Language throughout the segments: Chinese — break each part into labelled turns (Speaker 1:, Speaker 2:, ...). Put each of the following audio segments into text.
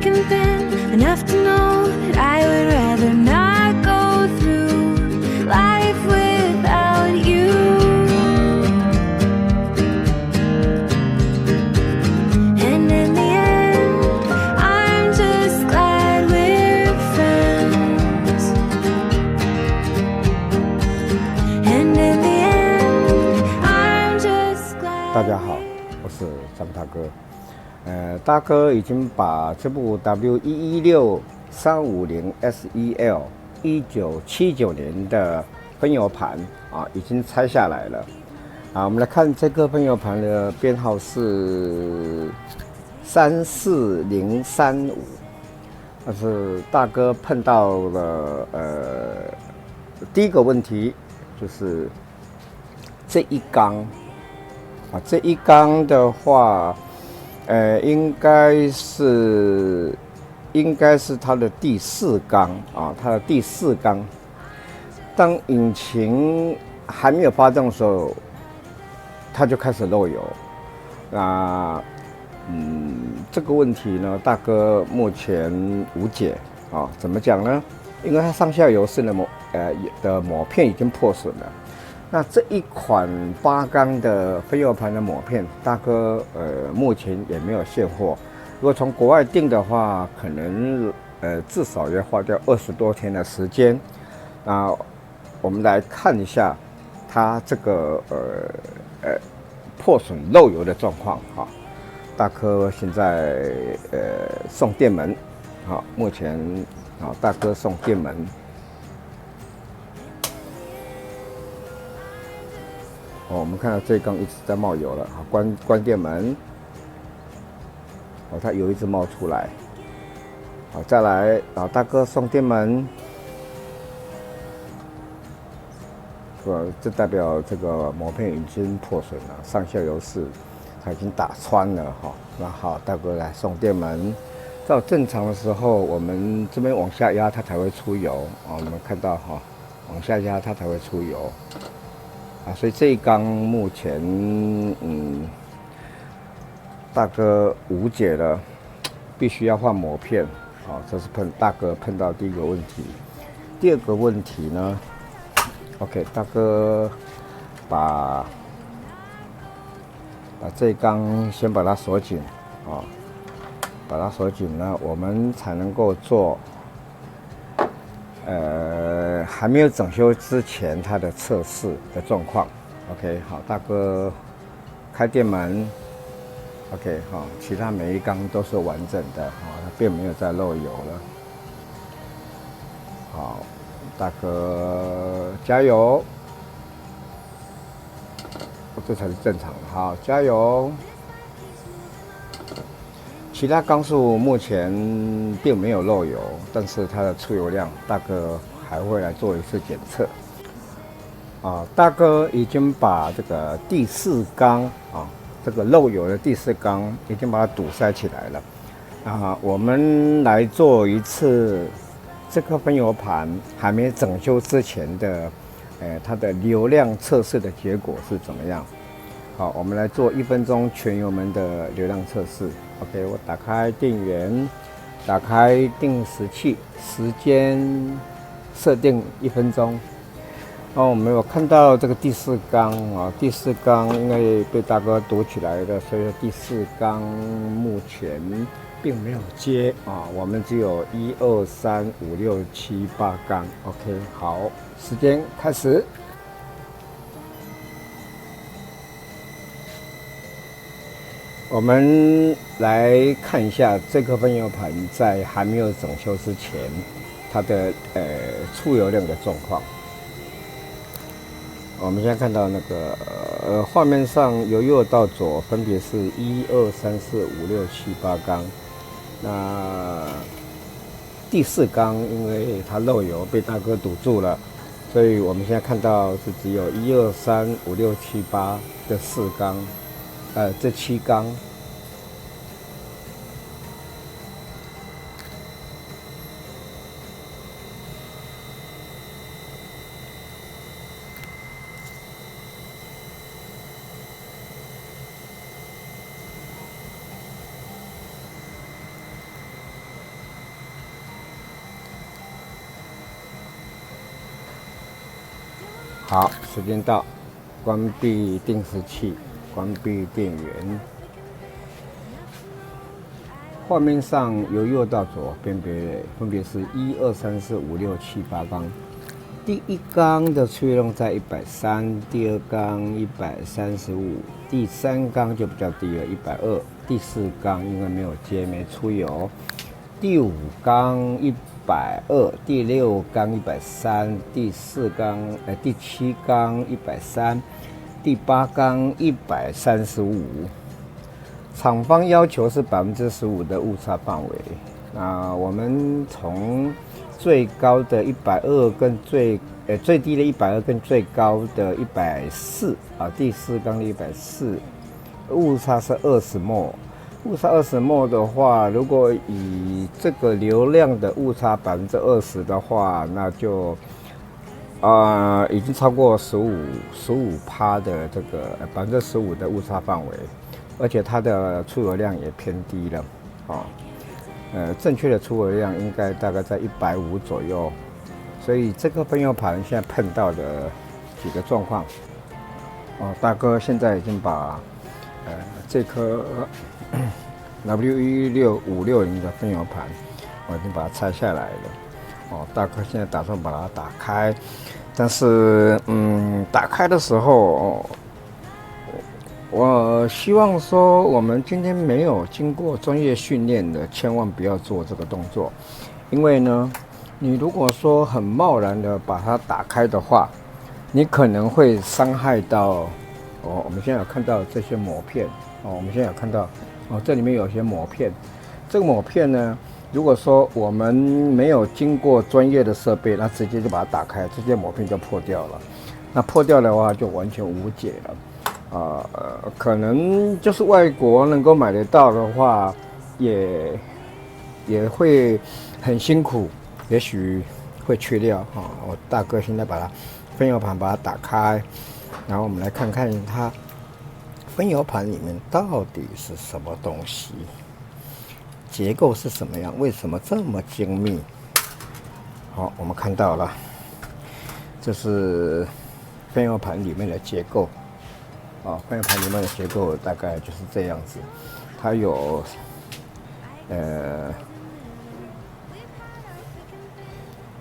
Speaker 1: thick and thin, enough to know that I would rather not go through life without you. And in the end, I'm just glad we're friends. And in the end, I'm just glad.
Speaker 2: 大家好，我是张大哥。大哥已经把这部 W116350SEL 1979年的喷油盘已经拆下来了。我们来看这个喷油盘的编号是34035。但是大哥碰到了第一个问题就是这一缸这一缸的话。应该是它的第4缸它的第4缸。当引擎还没有发动的时候，它就开始漏油。这个问题呢，大哥目前无解怎么讲呢？因为它上下油室的膜片已经破损了。那这一款8缸的非油盘的膜片，大哥目前也没有现货。如果从国外订的话，可能至少要花掉20多天的时间。那我们来看一下它这个破损漏油的状况大哥现在送电门目前大哥送电门。我们看到这一缸一直在冒油了，关电门，它油一直冒出来，再来，大哥送电门，这代表这个膜片已经破损了，上下油室它已经打穿了那好，大哥来送电门，照正常的时候，我们这边往下压它才会出油我们看到往下压它才会出油。所以这一缸目前大哥无解了，必须要换膜片这是大哥碰到第一个问题。第二个问题呢 ，OK， 大哥把这一缸先把它锁紧把它锁紧呢，我们才能够做还没有整修之前它的测试的状况。OK， 好，大哥开电门。OK， 好，其他每一缸都是完整的它并没有再漏油了。好，大哥加油，这才是正常的。好，加油。其他缸数目前并没有漏油，但是它的出油量，大哥还会来做一次检测。大哥已经把这个第4缸这个漏油的第4缸已经把它堵塞起来了。我们来做一次这颗喷油盘还没整修之前的它的流量测试的结果是怎么样？好，我们来做1分钟全油门的流量测试。OK， 我打开电源，打开定时器，时间设定1分钟。我们有看到这个第4缸第4缸因为被大哥堵起来的，所以说第4缸目前并没有接我们只有1、2、3、5、6、7、8缸。OK， 好，时间开始。我们来看一下这颗喷油盘在还没有整修之前，它的出油量的状况。我们现在看到那个画面上由右到左分别是1、2、3、4、5、6、7、8缸。那第4缸因为它漏油被大哥堵住了，所以我们现在看到是只有1、2、3、5、6、7、8的4缸，这7缸。好，时间到，关闭定时器，关闭电源。画面上由右到左分别是1、2、3、4、5、6、7、8缸。第一缸的出油量在130，第二缸135，第三缸就比较低了120，第四缸因为没有接没出油，第五缸120，第六缸130，第七缸130，第八缸135。厂方要求是15%的误差范围。那我们从最高的120跟最低的120跟最高的140啊，第四缸的140，误差是20mol。误差20mol的话，如果以这个流量的误差20%的话，那就已经超过15%的这个15%的误差范围，而且它的出油量也偏低了，正确的出油量应该大概在150左右，所以这个分油盘现在碰到的几个状况，大哥现在已经把这颗W16560的分油盘，我已经把它拆下来了，大哥现在打算把它打开，但是打开的时候，我希望说，我们今天没有经过专业训练的，千万不要做这个动作，因为呢，你如果说很贸然的把它打开的话，你可能会伤害到，我们现在有看到这些膜片，我们现在有看到，这里面有些膜片，这个膜片呢，如果说我们没有经过专业的设备，那直接就把它打开，这些膜片就破掉了，那破掉的话就完全无解了。可能就是外国能够买得到的话，也会很辛苦，也许会缺料我大哥现在把它分油盘把它打开，然后我们来看看它分油盘里面到底是什么东西，结构是什么样，为什么这么精密？好，我们看到了，这是分油盘里面的结构。分油盘里面的结构大概就是这样子，它有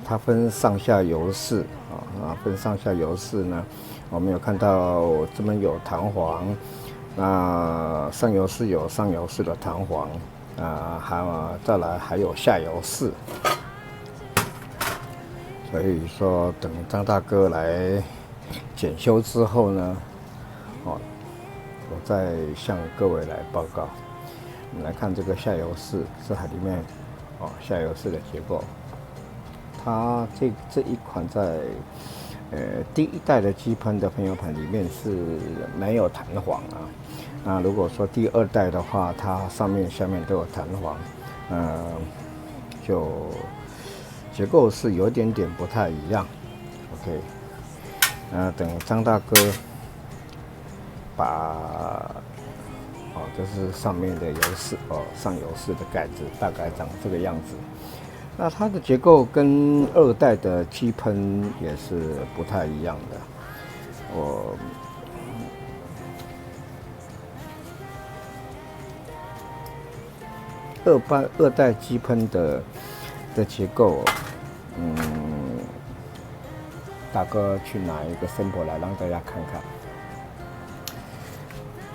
Speaker 2: 它分上下油室分上下油室呢，我们有看到这边有弹簧，那上油室有上油室的弹簧再来还有下油室，所以说等张大哥来检修之后呢，我再向各位来报告。我们来看这个下油室，这里面下油室的结构，它这一款在第一代的基喷的分油盘里面是没有弹簧那如果说第二代的话，它上面下面都有弹簧，就结构是有点不太一样。OK， 等张大哥把这是上面的油室上油室的盖子大概长这个样子。那它的结构跟二代的基喷也是不太一样的。二代基喷的结构，大哥去拿一个 sample 来让大家看看。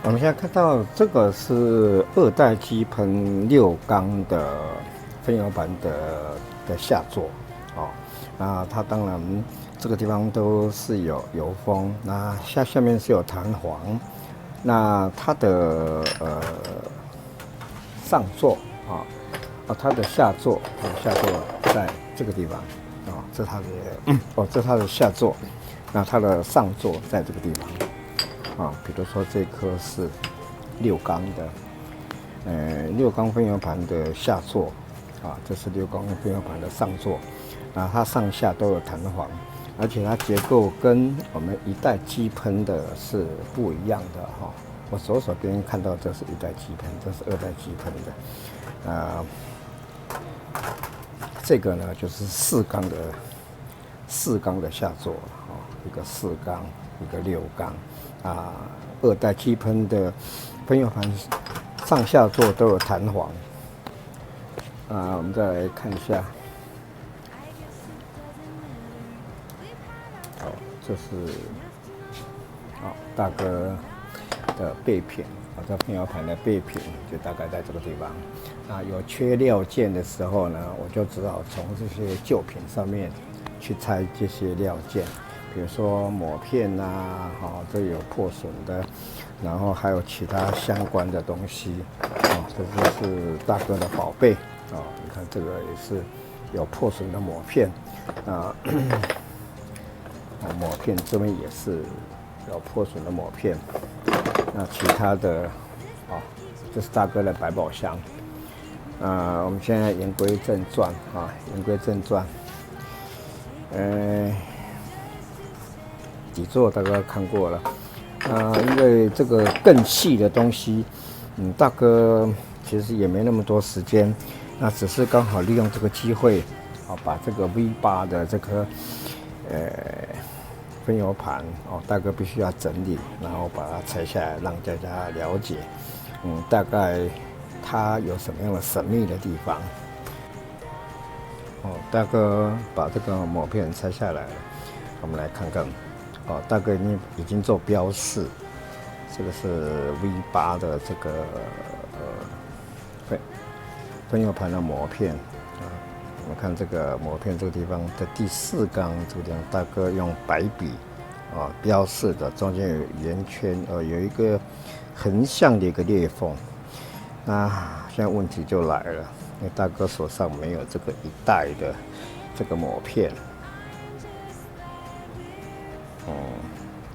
Speaker 2: 我们现在看到这个是二代基喷6缸的分油盘的下座那它当然这个地方都是有油封，那下面是有弹簧，那它的上座它的下座在这个地方这是它的这是它的下座，那它的上座在这个地方。比如说这颗是6缸的，6缸分油盘的下座这是6缸分油盘的上座，它上下都有弹簧，而且它结构跟我们一代基喷的是不一样的我手边看到这是一代基喷，这是二代基喷的，这个呢就是4缸的下座一个4缸，一个6缸，2代气喷的喷油盘上下座都有弹簧。我们再来看一下，这是大哥的备品，这喷油盘的备品就大概在这个地方。有缺料件的时候呢，我就只好从这些旧品上面去拆这些料件，比如说抹片这有破损的，然后还有其他相关的东西，这就是大哥的宝贝你看这个也是有破损的抹片抹片这边也是有破损的抹片，那其他的这是大哥的百宝箱。我们现在言归正传言归正传。底座大概看过了，因为这个更细的东西，大哥其实也没那么多时间，那只是刚好利用这个机会，把这个 V8 的这颗喷油盘大哥必须要整理，然后把它拆下来让大家了解，大概它有什么样的神秘的地方。大哥把这个抹片拆下来了，我们来看看。大哥已经做标示，这个是 V8 的这个喷油盘的抹片我们看这个抹片这个地方的第4缸这个地方，大哥用白笔标示的，中间有圆圈有一个横向的一个裂缝。那现在问题就来了，因为大哥手上没有这个一袋的这个抹片，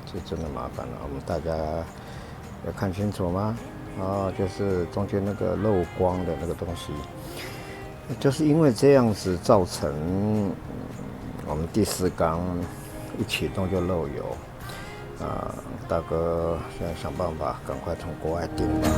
Speaker 2: 这真的麻烦了。我们大家要看清楚吗？就是中间那个漏光的那个东西，就是因为这样子造成我们第4缸一启动就漏油。大哥现在想办法赶快从国外订吧。